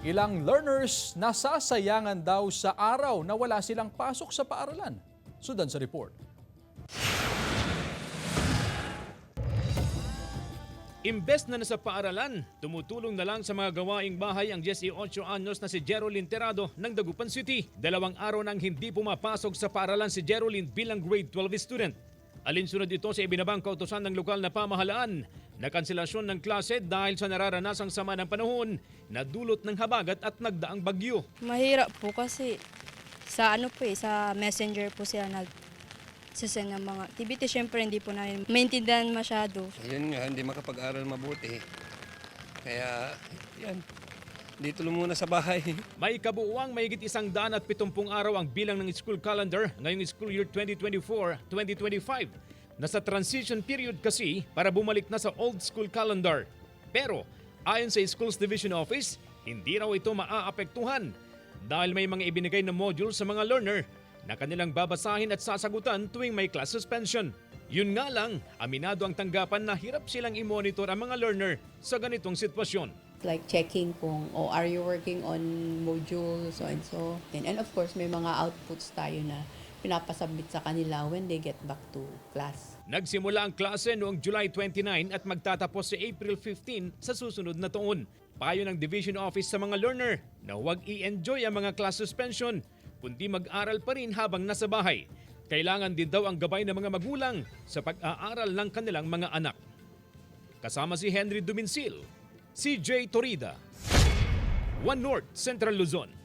Ilang learners nasasayangan daw sa araw na wala silang pasok sa paaralan. Sundan sa report. Imbes na nasa paaralan, tumutulong na lang sa mga gawaing bahay ang 18 anyos na si Jeroline Terado ng Dagupan City. 2 araw nang hindi pumapasok sa paaralan si Jeroline bilang grade 12 student. Alinsunod ito sa ibinabang kautusan ng lokal na pamahalaan na kanselasyon ng klase dahil sa nararanasang sama ng panahon na dulot ng habagat at nagdaang bagyo. Mahirap po kasi sa sa messenger po sila nagsasend ng mga activity. Siyempre hindi po namin maintindihan masyado. Yun nga, hindi makapag-aral mabuti. Kaya, yan. Dito lang muna sa bahay. May kabuuang mahigit 170 araw ang bilang ng school calendar ngayong school year 2024-2025. Nasa transition period kasi para bumalik na sa old school calendar. Pero ayon sa Schools Division Office, hindi raw ito maaapektuhan dahil may mga ibinigay na module sa mga learner na kanilang babasahin at sasagutan tuwing may class suspension. Yun nga lang, aminado ang tanggapan na hirap silang i-monitor ang mga learner sa ganitong sitwasyon. Like checking kung, are you working on module, so and so. And of course, may mga outputs tayo na pinapasubmit sa kanila when they get back to class. Nagsimula ang klase noong July 29 at magtatapos sa April 15 sa susunod na taon. Payo ng Division Office sa mga learner na huwag i-enjoy ang mga class suspension, kundi mag-aral pa rin habang nasa bahay. Kailangan din daw ang gabay ng mga magulang sa pag-aaral ng kanilang mga anak. Kasama si Henry Duminsil, CJ Torida, One North, Central Luzon.